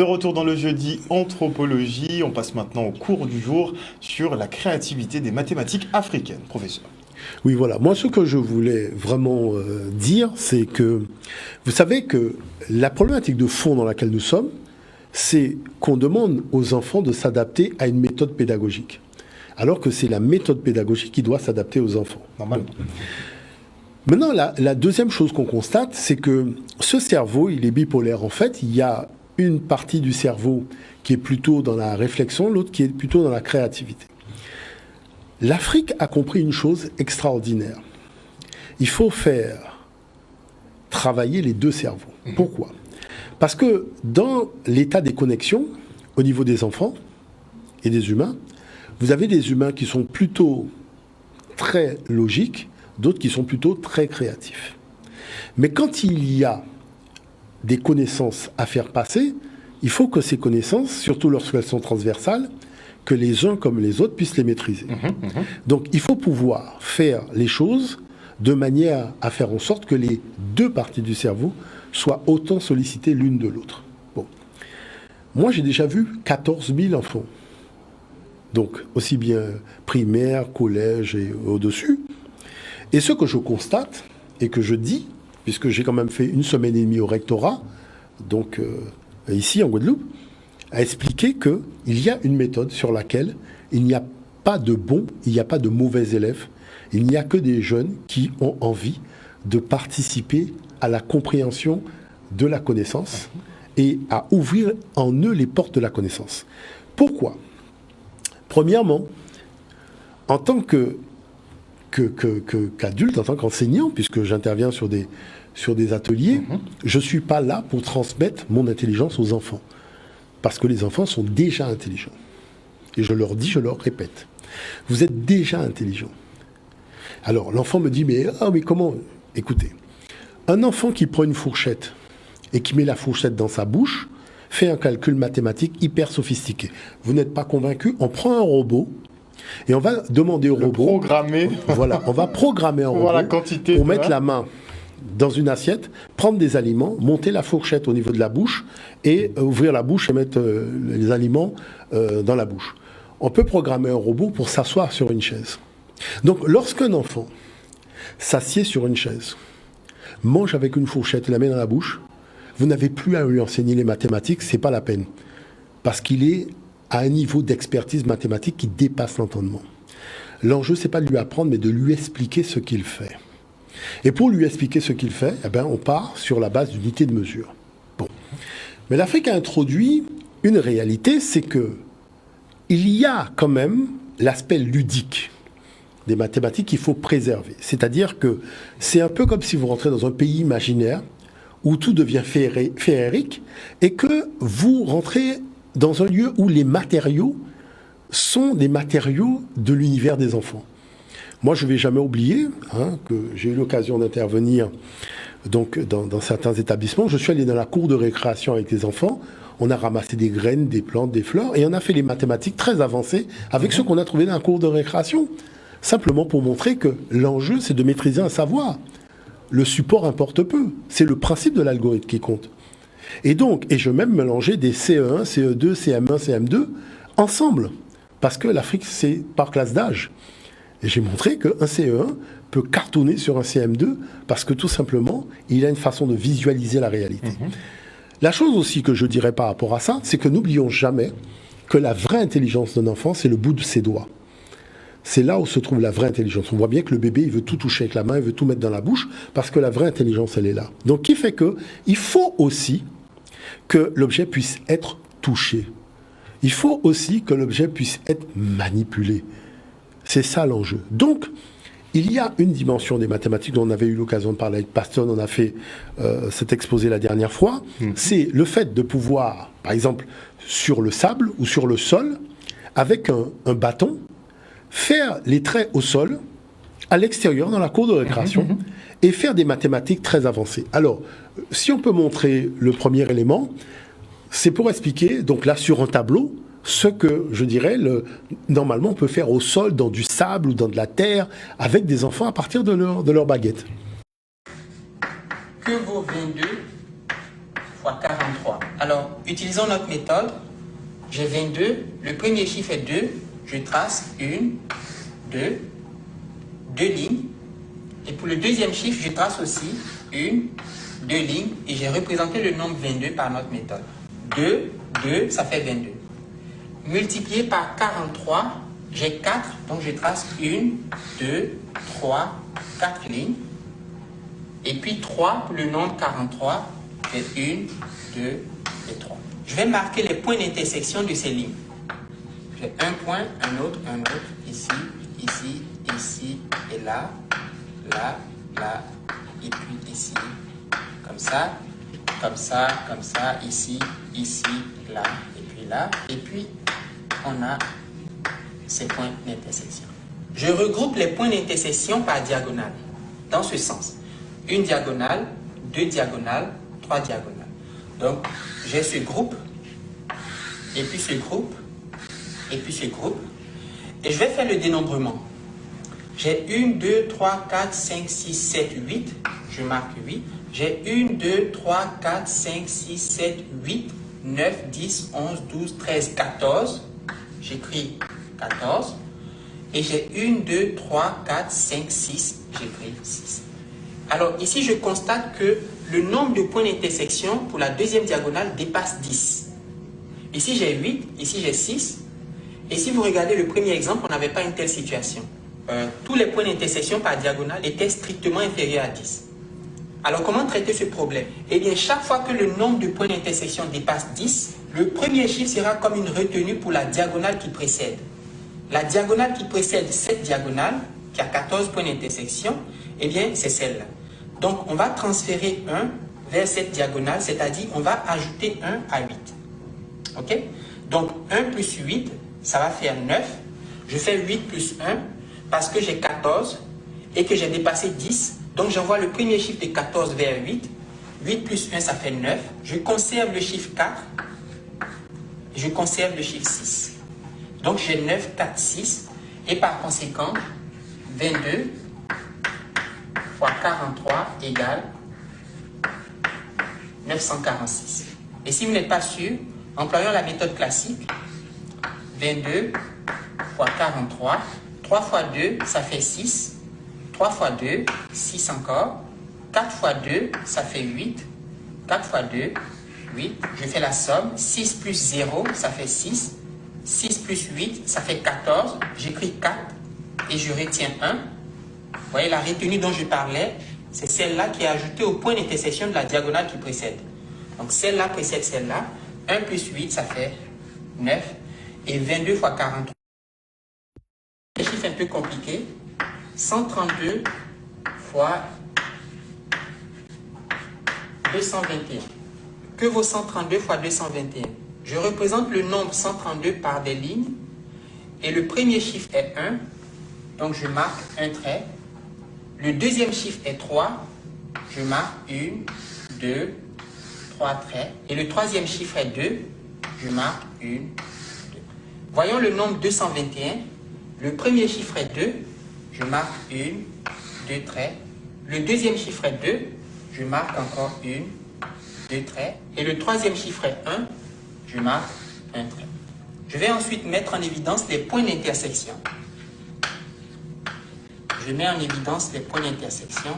De retour dans le jeudi anthropologie, on passe maintenant au cours du jour sur la créativité des mathématiques africaines. Professeur. Oui, voilà. Moi, ce que je voulais vraiment dire, c'est que vous savez que la problématique de fond dans laquelle nous sommes, c'est qu'on demande aux enfants de s'adapter à une méthode pédagogique, alors que c'est la méthode pédagogique qui doit s'adapter aux enfants. Normalement. Maintenant, la deuxième chose qu'on constate, c'est que ce cerveau, il est bipolaire. En fait, il y a une partie du cerveau qui est plutôt dans la réflexion, l'autre qui est plutôt dans la créativité. L'Afrique a compris une chose extraordinaire. Il faut faire travailler les deux cerveaux. Pourquoi ? Parce que dans l'état des connexions, au niveau des enfants et des humains, vous avez des humains qui sont plutôt très logiques, d'autres qui sont plutôt très créatifs. Mais quand il y a des connaissances à faire passer, il faut que ces connaissances, surtout lorsqu'elles sont transversales, que les uns comme les autres puissent les maîtriser. Donc il faut pouvoir faire les choses de manière à faire en sorte que les deux parties du cerveau soient autant sollicitées l'une de l'autre. Bon. Moi j'ai déjà vu 14 000 enfants, donc aussi bien primaire, collège et au-dessus. Et ce que je constate et que je dis, puisque j'ai quand même fait 1 semaine et demie au rectorat, donc ici en Guadeloupe, à expliquer qu'il y a une méthode sur laquelle il n'y a pas de bons, il n'y a pas de mauvais élèves, il n'y a que des jeunes qui ont envie de participer à la compréhension de la connaissance et à ouvrir en eux les portes de la connaissance. Pourquoi ? Premièrement, en tant qu'adulte, en tant qu'enseignant, puisque j'interviens sur des ateliers, je ne suis pas là pour transmettre mon intelligence aux enfants. Parce que les enfants sont déjà intelligents. Et je leur dis, je leur répète, vous êtes déjà intelligents. Alors l'enfant me dit, mais comment ? Écoutez, un enfant qui prend une fourchette et qui met la fourchette dans sa bouche fait un calcul mathématique hyper sophistiqué. Vous n'êtes pas convaincu ? On prend un robot et on va demander au robot... Programmer. Voilà, on va programmer un robot la quantité pour mettre la main dans une assiette, prendre des aliments, monter la fourchette au niveau de la bouche et ouvrir la bouche et mettre les aliments dans la bouche. On peut programmer un robot pour s'asseoir sur une chaise. Donc, lorsqu'un enfant s'assied sur une chaise, mange avec une fourchette et la met dans la bouche, vous n'avez plus à lui enseigner les mathématiques, c'est pas la peine. Parce qu'il est à un niveau d'expertise mathématique qui dépasse l'entendement. L'enjeu, c'est pas de lui apprendre, mais de lui expliquer ce qu'il fait. Et pour lui expliquer ce qu'il fait, on part sur la base d'unités de mesure. Bon. Mais l'Afrique a introduit une réalité, c'est que il y a quand même l'aspect ludique des mathématiques qu'il faut préserver. C'est-à-dire que c'est un peu comme si vous rentrez dans un pays imaginaire où tout devient féerique et que vous rentrez dans un lieu où les matériaux sont des matériaux de l'univers des enfants. Moi, je ne vais jamais oublier que j'ai eu l'occasion d'intervenir donc, dans certains établissements. Je suis allé dans la cour de récréation avec les enfants. On a ramassé des graines, des plantes, des fleurs, et on a fait les mathématiques très avancées avec ce qu'on a trouvé dans la cour de récréation. Simplement pour montrer que l'enjeu, c'est de maîtriser un savoir. Le support importe peu. C'est le principe de l'algorithme qui compte. Et donc, je vais même mélanger des CE1, CE2, CM1, CM2 ensemble. Parce que l'Afrique, c'est par classe d'âge. Et j'ai montré qu'un CE1 peut cartonner sur un CM2 parce que tout simplement, il a une façon de visualiser la réalité. La chose aussi que je dirais par rapport à ça, c'est que n'oublions jamais que la vraie intelligence d'un enfant, c'est le bout de ses doigts. C'est là où se trouve la vraie intelligence. On voit bien que le bébé, il veut tout toucher avec la main, il veut tout mettre dans la bouche, parce que la vraie intelligence, elle est là. Donc, qui fait que il faut aussi que l'objet puisse être touché. Il faut aussi que l'objet puisse être manipulé. C'est ça l'enjeu. Donc, il y a une dimension des mathématiques dont on avait eu l'occasion de parler avec Paston, on a fait cet exposé la dernière fois. C'est le fait de pouvoir, par exemple, sur le sable ou sur le sol, avec un bâton, faire les traits au sol, à l'extérieur, dans la cour de récréation, et faire des mathématiques très avancées. Alors, si on peut montrer le premier élément, c'est pour expliquer, donc là, sur un tableau, ce que, je dirais, normalement, on peut faire au sol, dans du sable ou dans de la terre, avec des enfants à partir de leur baguette. Que vaut 22 fois 43. Alors, utilisons notre méthode. J'ai 22. Le premier chiffre est 2. Je trace 1, 2 lignes. Et pour le deuxième chiffre, je trace aussi 1, 2 lignes. Et j'ai représenté le nombre 22 par notre méthode. 2, 2, ça fait 22. Multiplié par 43, j'ai 4. Donc, je trace 1, 2, 3, 4 lignes. Et puis 3 pour le nombre 43, c'est 1, 2 et 3. Je vais marquer les points d'intersection de ces lignes. J'ai un point, un autre, ici, ici, ici et là, là, là, et puis ici, comme ça, comme ça, comme ça, ici, ici, là, et puis là. Et puis, on a ces points d'intersection. Je regroupe les points d'intersection par diagonale, dans ce sens. Une diagonale, 2 diagonales, 3 diagonales. Donc, j'ai ce groupe, et puis ce groupe, et puis ce groupe. Et je vais faire le dénombrement. J'ai 1, 2, 3, 4, 5, 6, 7, 8. Je marque 8. J'ai 1, 2, 3, 4, 5, 6, 7, 8, 9, 10, 11, 12, 13, 14. J'écris 14. Et j'ai 1, 2, 3, 4, 5, 6. J'écris 6. Alors ici, je constate que le nombre de points d'intersection pour la deuxième diagonale dépasse 10. Ici, j'ai 8. Ici, j'ai 6. Et si vous regardez le premier exemple, on n'avait pas une telle situation. Tous les points d'intersection par diagonale étaient strictement inférieurs à 10. Alors, comment traiter ce problème? Eh bien, chaque fois que le nombre de points d'intersection dépasse 10, le premier chiffre sera comme une retenue pour la diagonale qui précède. La diagonale qui précède cette diagonale, qui a 14 points d'intersection, eh bien, c'est celle-là. Donc, on va transférer 1 vers cette diagonale, c'est-à-dire on va ajouter 1 à 8. OK? Donc, 1 plus 8, ça va faire 9. Je fais 8 plus 1 parce que j'ai 14 et que j'ai dépassé 10. Donc, j'envoie le premier chiffre de 14 vers 8. 8 plus 1, ça fait 9. Je conserve le chiffre 4. Je conserve le chiffre 6. Donc, j'ai 9, 4, 6. Et par conséquent, 22 fois 43 égale 946. Et si vous n'êtes pas sûr, employons la méthode classique. 22 fois 43. 3 fois 2, ça fait 6. 3 fois 2, 6 encore. 4 fois 2, ça fait 8. 4 fois 2, 8. Je fais la somme. 6 plus 0, ça fait 6. 6 plus 8, ça fait 14. J'écris 4 et je retiens 1. Vous voyez, la retenue dont je parlais, c'est celle-là qui est ajoutée au point d'intersection de la diagonale qui précède. Donc, celle-là précède celle-là. 1 plus 8, ça fait 9. Et 22 fois 43. Un chiffre un peu compliqué. 132 fois 221. Que vaut 132 fois 221? Je représente le nombre 132 par des lignes. Et le premier chiffre est 1. Donc, je marque un trait. Le deuxième chiffre est 3. Je marque 1, 2, 3 traits. Et le troisième chiffre est 2. Je marque 1, 2. Voyons le nombre 221. Le premier chiffre est 2. Je marque 1, 2 traits. Le deuxième chiffre est 2. Je marque encore 1, 2 traits. Et le troisième chiffre est 1. Je marque un trait. Je vais ensuite mettre en évidence les points d'intersection. Je mets en évidence les points d'intersection.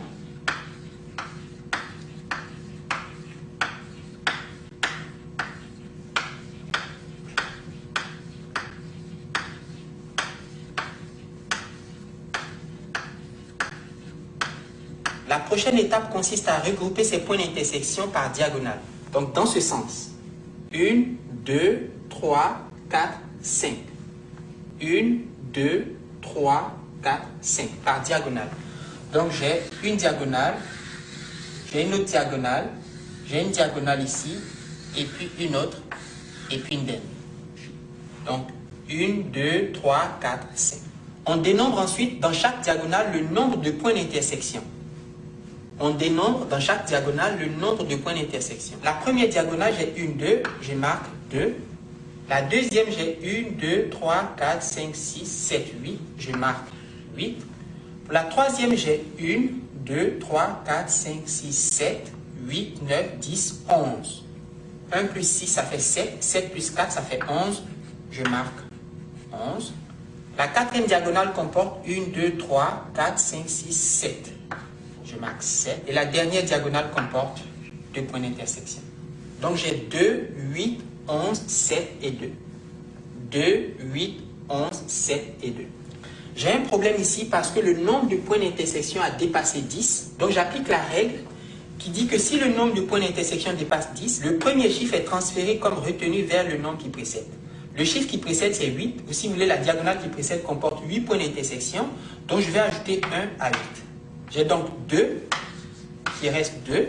La prochaine étape consiste à regrouper ces points d'intersection par diagonale. Donc, dans ce sens. 1, 2, 3, 4, 5. 1, 2, 3, 4, 5. Par diagonale. Donc, j'ai une diagonale. J'ai une autre diagonale. J'ai une diagonale ici. Et puis une autre. Et puis une dernière. Donc, 1, 2, 3, 4, 5. On dénombre ensuite dans chaque diagonale le nombre de points d'intersection. On dénombre dans chaque diagonale le nombre de points d'intersection. La première diagonale, j'ai 1, 2, je marque 2. La deuxième, j'ai 1, 2, 3, 4, 5, 6, 7, 8, je marque 8. Pour la troisième, j'ai 1, 2, 3, 4, 5, 6, 7, 8, 9, 10, 11. 1 plus 6, ça fait 7. 7 plus 4, ça fait 11. Je marque 11. La quatrième diagonale comporte 1, 2, 3, 4, 5, 6, 7. Je marque 7. Et la dernière diagonale comporte 2 points d'intersection. Donc j'ai 2, 8, 11, 7 et 2. 2, 8, 11, 7 et 2. J'ai un problème ici parce que le nombre de points d'intersection a dépassé 10. Donc j'applique la règle qui dit que si le nombre de points d'intersection dépasse 10, le premier chiffre est transféré comme retenu vers le nombre qui précède. Le chiffre qui précède, c'est 8. Ou si vous voulez, la diagonale qui précède comporte 8 points d'intersection. Donc je vais ajouter 1 à 8. J'ai donc 2, qui reste 2.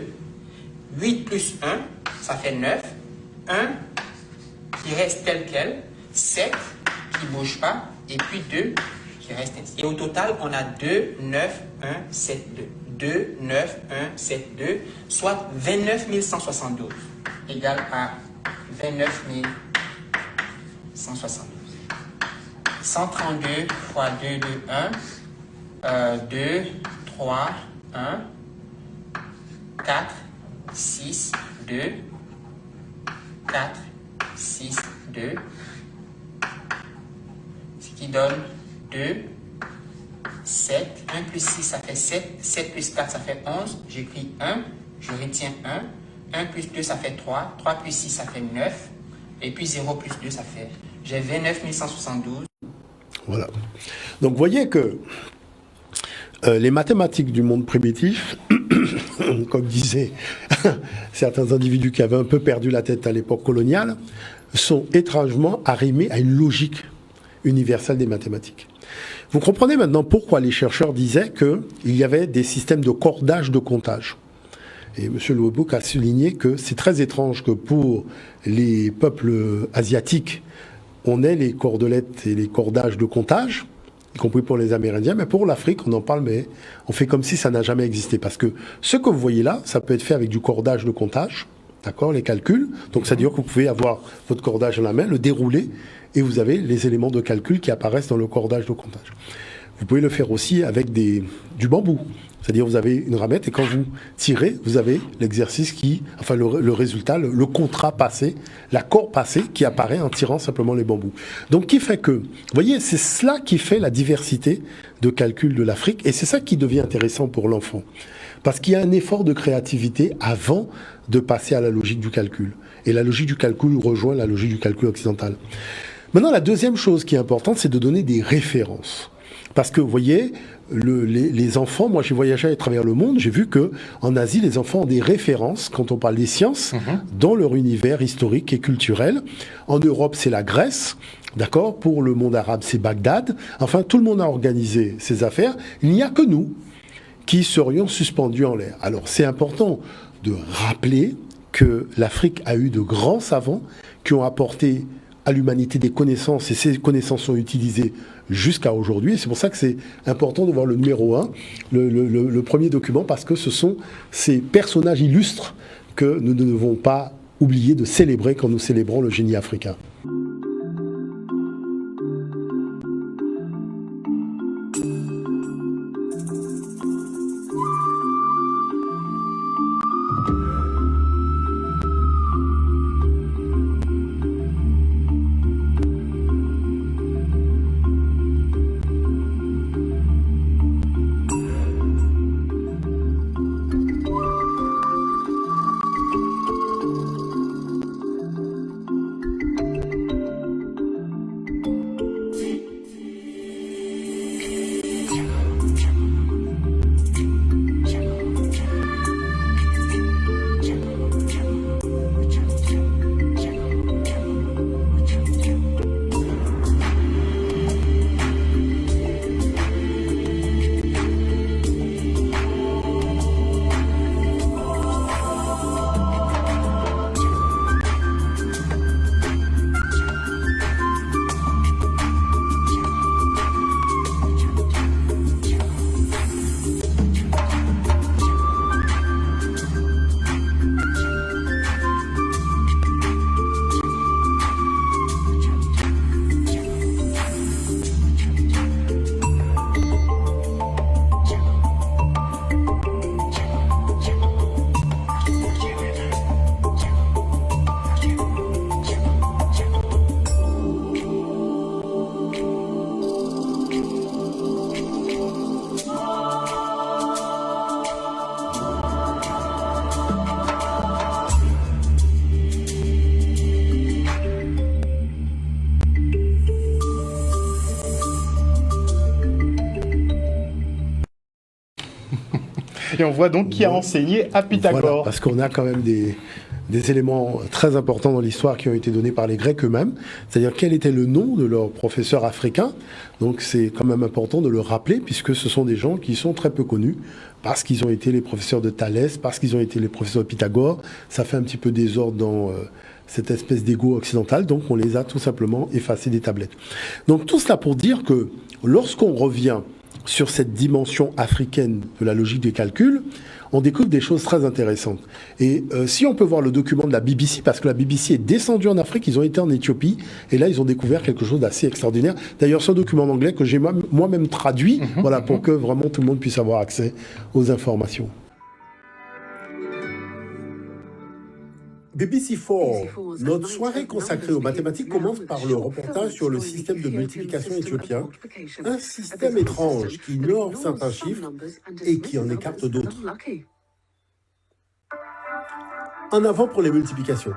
8 plus 1, ça fait 9. 1 qui reste tel quel. 7 qui ne bouge pas. Et puis 2 qui reste ainsi. Et au total, on a 2, 9, 1, 7, 2. 2, 9, 1, 7, 2, soit 29 172, égal à 29 172. 132 fois 2, 2, 1, 2, 3, 1, 4, 6, 2, 4, 6, 2, ce qui donne 2, 7, 1 plus 6 ça fait 7, 7 plus 4 ça fait 11, j'écris 1, je retiens 1, 1 plus 2 ça fait 3, 3 plus 6 ça fait 9, et puis 0 plus 2 ça fait, j'ai 29 172. Voilà. Donc vous voyez que les mathématiques du monde primitif, comme disaient certains individus qui avaient un peu perdu la tête à l'époque coloniale, sont étrangement arrimés à une logique universelle des mathématiques. Vous comprenez maintenant pourquoi les chercheurs disaient qu'il y avait des systèmes de cordage de comptage. Et M. Lewis a souligné que c'est très étrange que pour les peuples asiatiques, on ait les cordelettes et les cordages de comptage, y compris pour les Amérindiens, mais pour l'Afrique, on en parle, mais on fait comme si ça n'a jamais existé. Parce que ce que vous voyez là, ça peut être fait avec du cordage de comptage, d'accord, les calculs. Donc, c'est-à-dire que vous pouvez avoir votre cordage à la main, le dérouler, et vous avez les éléments de calcul qui apparaissent dans le cordage de comptage. Vous pouvez le faire aussi avec du bambou. C'est-à-dire vous avez une ramette et quand vous tirez, vous avez l'exercice le résultat, le contrat passé, l'accord passé qui apparaît en tirant simplement les bambous. Donc qui fait que, vous voyez, c'est cela qui fait la diversité de calcul de l'Afrique et c'est ça qui devient intéressant pour l'enfant. Parce qu'il y a un effort de créativité avant de passer à la logique du calcul. Et la logique du calcul rejoint la logique du calcul occidental. Maintenant, la deuxième chose qui est importante, c'est de donner des références. Parce que, vous voyez, les enfants, moi j'ai voyagé à travers le monde, j'ai vu que en Asie, les enfants ont des références quand on parle des sciences dans leur univers historique et culturel. En Europe, c'est la Grèce, d'accord. Pour le monde arabe, c'est Bagdad. Enfin, tout le monde a organisé ses affaires. Il n'y a que nous qui serions suspendus en l'air. Alors, c'est important de rappeler que l'Afrique a eu de grands savants qui ont apporté à l'humanité des connaissances, et ces connaissances sont utilisées jusqu'à aujourd'hui. Et c'est pour ça que c'est important de voir le numéro 1, le premier document, parce que ce sont ces personnages illustres que nous ne devons pas oublier de célébrer quand nous célébrons le génie africain. Et on voit donc qui a enseigné à Pythagore. Voilà, parce qu'on a quand même des éléments très importants dans l'histoire qui ont été donnés par les Grecs eux-mêmes, c'est-à-dire quel était le nom de leur professeur africain. Donc c'est quand même important de le rappeler, puisque ce sont des gens qui sont très peu connus, parce qu'ils ont été les professeurs de Thalès, parce qu'ils ont été les professeurs de Pythagore. Ça fait un petit peu désordre dans cette espèce d'ego occidental, donc on les a tout simplement effacés des tablettes. Donc tout cela pour dire que lorsqu'on revient sur cette dimension africaine de la logique des calculs, on découvre des choses très intéressantes. Et si on peut voir le document de la BBC, parce que la BBC est descendue en Afrique, ils ont été en Éthiopie, et là ils ont découvert quelque chose d'assez extraordinaire. D'ailleurs, ce document en anglais que j'ai moi-même traduit, voilà, pour que vraiment tout le monde puisse avoir accès aux informations. BBC4, notre soirée consacrée aux mathématiques commence par le reportage sur le système de multiplication éthiopien, un système étrange qui ignore certains chiffres et qui en écarte d'autres. En avant pour les multiplications.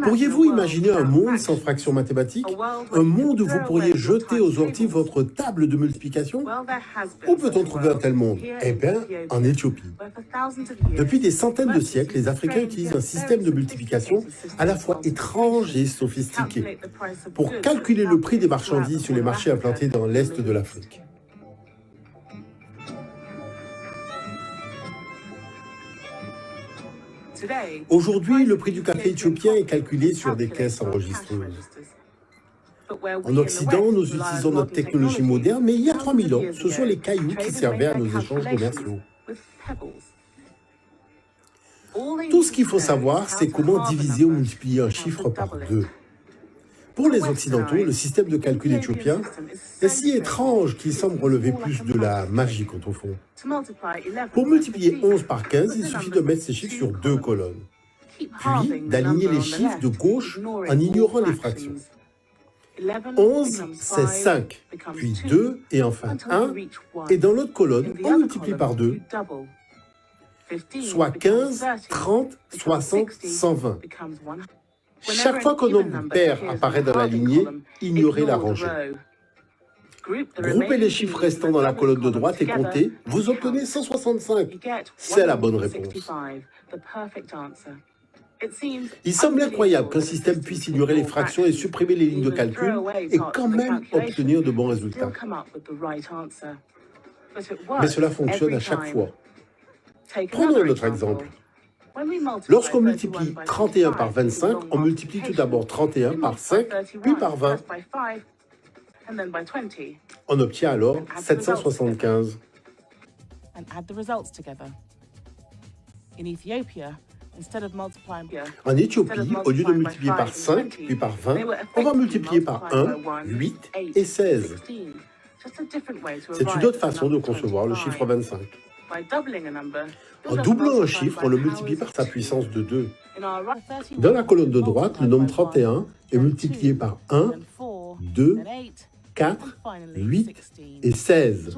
Pourriez-vous imaginer un monde sans fractions mathématiques? Un monde où vous pourriez jeter aux orties votre table de multiplication? Où peut-on trouver un tel monde? Eh bien, en Éthiopie. Depuis des centaines de siècles, les Africains utilisent un système de multiplication à la fois étrange et sophistiqué pour calculer le prix des marchandises sur les marchés implantés dans l'Est de l'Afrique. Aujourd'hui, le prix du café éthiopien est calculé sur des caisses enregistreuses. En Occident, nous utilisons notre technologie moderne, mais il y a 3000 ans, ce sont les cailloux qui servaient à nos échanges commerciaux. Tout ce qu'il faut savoir, c'est comment diviser ou multiplier un chiffre par 2. Pour les Occidentaux, le système de calcul éthiopien est si étrange qu'il semble relever plus de la magie quand on fond. Pour multiplier 11 par 15, il suffit de mettre ces chiffres sur 2 colonnes, puis d'aligner les chiffres de gauche en ignorant les fractions. 11, c'est 5, puis 2 et enfin 1, et dans l'autre colonne, on multiplie par 2, soit 15, 30, 60, 120. Chaque fois qu'un nombre pair apparaît dans la lignée, ignorez la rangée. Groupez les chiffres restants dans la colonne de droite et comptez, vous obtenez 165. C'est la bonne réponse. Il semble incroyable qu'un système puisse ignorer les fractions et supprimer les lignes de calcul et quand même obtenir de bons résultats. Mais cela fonctionne à chaque fois. Prenons un autre exemple. Lorsqu'on multiplie 31 par 25, on multiplie tout d'abord 31 par 5, puis par 20. On obtient alors 775. En Éthiopie, au lieu de multiplier par 5, puis par 20, on va multiplier par 1, 8 et 16. C'est une autre façon de concevoir le chiffre 25. En doublant un chiffre, on le multiplie par sa puissance de 2. Dans la colonne de droite, le nombre 31 est multiplié par 1, 2, 4, 8 et 16.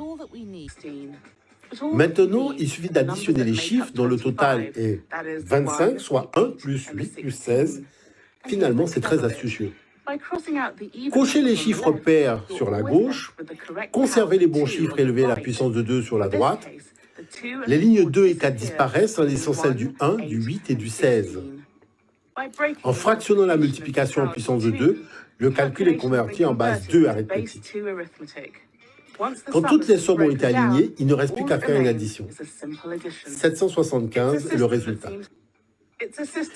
Maintenant, il suffit d'additionner les chiffres dont le total est 25, soit 1 plus 8 plus 16. Finalement, c'est très astucieux. Cochez les chiffres pairs sur la gauche, conservez les bons chiffres élevés à la puissance de 2 sur la droite. Les lignes 2 et 4 disparaissent en laissant celles du 1, du 8 et du 16. En fractionnant la multiplication en puissance de 2, le calcul est converti en base 2 arithmétique. Quand toutes les sommes ont été alignées, il ne reste plus qu'à faire une addition. 775 est le résultat.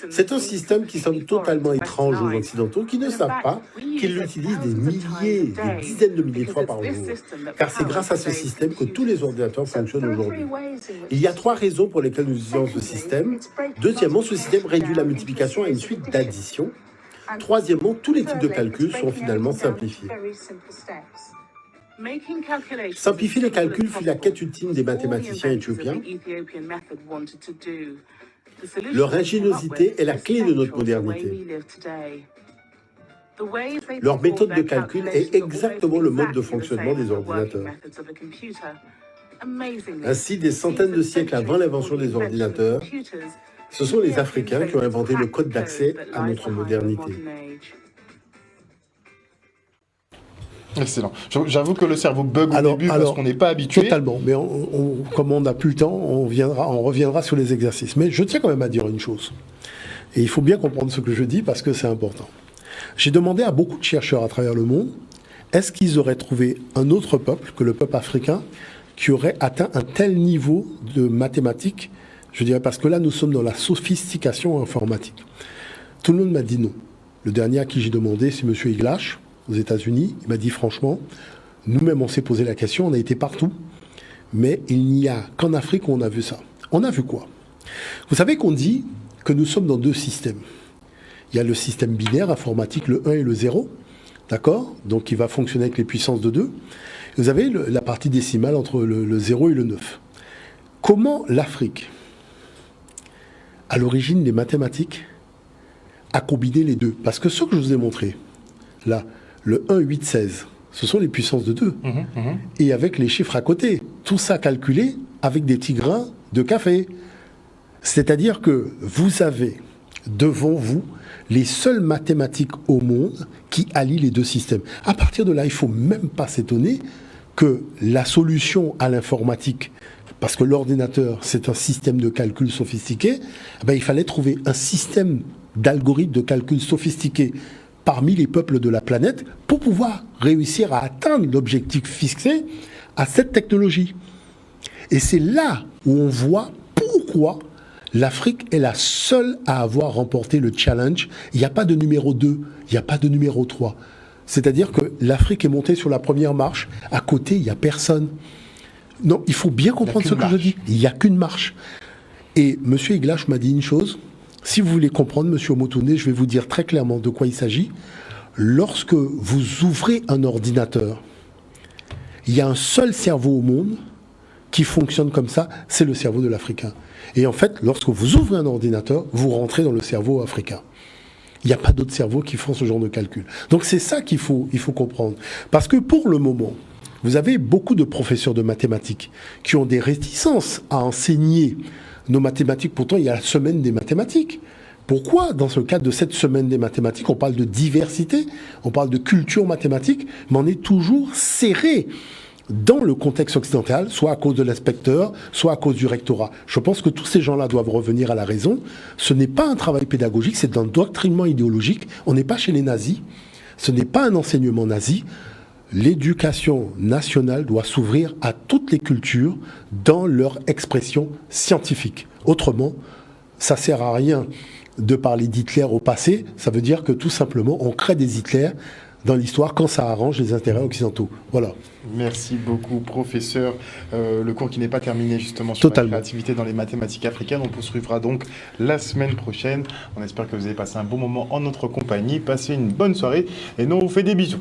C'est un système qui semble totalement étrange aux Occidentaux qui ne savent pas qu'ils l'utilisent des milliers, des dizaines de milliers de fois par jour. Car c'est grâce à ce système que tous les ordinateurs fonctionnent aujourd'hui. Il y a 3 raisons pour lesquelles nous utilisons ce système. Deuxièmement, ce système réduit la multiplication à une suite d'additions. Troisièmement, tous les types de calculs sont finalement simplifiés. Simplifier les calculs fut la quête ultime des mathématiciens éthiopiens. Leur ingéniosité est la clé de notre modernité. Leur méthode de calcul est exactement le mode de fonctionnement des ordinateurs. Ainsi, des centaines de siècles avant l'invention des ordinateurs, ce sont les Africains qui ont inventé le code d'accès à notre modernité. Excellent. J'avoue que le cerveau bug au début parce qu'on n'est pas habitué. Totalement, mais comme on n'a plus le temps, on reviendra sur les exercices. Mais je tiens quand même à dire une chose. Et il faut bien comprendre ce que je dis parce que c'est important. J'ai demandé à beaucoup de chercheurs à travers le monde, est-ce qu'ils auraient trouvé un autre peuple que le peuple africain qui aurait atteint un tel niveau de mathématiques, je dirais, parce que là, nous sommes dans la sophistication informatique. Tout le monde m'a dit non. Le dernier à qui j'ai demandé, c'est M. Iglash, aux États-Unis. Il m'a dit franchement, nous-mêmes, on s'est posé la question, on a été partout, mais il n'y a qu'en Afrique où on a vu ça. On a vu quoi? Vous savez qu'on dit que nous sommes dans deux systèmes. Il y a le système binaire informatique, le 1 et le 0, d'accord? Donc, qui va fonctionner avec les puissances de 2. Vous avez la partie décimale entre le 0 et le 9. Comment l'Afrique, à l'origine des mathématiques, a combiné les deux? Parce que ce que je vous ai montré, là, le 1, 8, 16, ce sont les puissances de 2. Et avec les chiffres à côté. Tout ça calculé avec des petits grains de café. C'est-à-dire que vous avez devant vous les seules mathématiques au monde qui allient les deux systèmes. À partir de là, il ne faut même pas s'étonner que la solution à l'informatique, parce que l'ordinateur, c'est un système de calcul sophistiqué, il fallait trouver un système d'algorithmes de calcul sophistiqué parmi les peuples de la planète pour pouvoir réussir à atteindre l'objectif fixé à cette technologie. Et c'est là où on voit pourquoi l'Afrique est la seule à avoir remporté le challenge. Il n'y a pas de numéro 2, il n'y a pas de numéro 3. C'est-à-dire que l'Afrique est montée sur la première marche. À côté, il n'y a personne. Non, il faut bien comprendre ce que je dis. Il n'y a qu'une marche. Et M. Iglash m'a dit une chose. Si vous voulez comprendre, M. Omotune, je vais vous dire très clairement de quoi il s'agit. Lorsque vous ouvrez un ordinateur, il y a un seul cerveau au monde qui fonctionne comme ça, c'est le cerveau de l'Africain. Et en fait, lorsque vous ouvrez un ordinateur, vous rentrez dans le cerveau africain. Il n'y a pas d'autres cerveaux qui font ce genre de calcul. Donc c'est ça qu'il faut comprendre. Parce que pour le moment, vous avez beaucoup de professeurs de mathématiques qui ont des réticences à enseigner nos mathématiques. Pourtant, il y a la semaine des mathématiques. Pourquoi, dans le cadre de cette semaine des mathématiques, on parle de diversité, on parle de culture mathématique, mais on est toujours serré dans le contexte occidental, soit à cause de l'inspecteur, soit à cause du rectorat. Je pense que tous ces gens-là doivent revenir à la raison. Ce n'est pas un travail pédagogique, c'est un doctrinement idéologique. On n'est pas chez les nazis. Ce n'est pas un enseignement nazi. L'éducation nationale doit s'ouvrir à toutes les cultures dans leur expression scientifique. Autrement, ça ne sert à rien de parler d'Hitler au passé. Ça veut dire que tout simplement, on crée des Hitler dans l'histoire quand ça arrange les intérêts occidentaux. Voilà. Merci beaucoup, professeur. Le cours qui n'est pas terminé justement sur la créativité dans les mathématiques africaines. On poursuivra donc la semaine prochaine. On espère que vous avez passé un bon moment en notre compagnie. Passez une bonne soirée et nous on vous fait des bisous.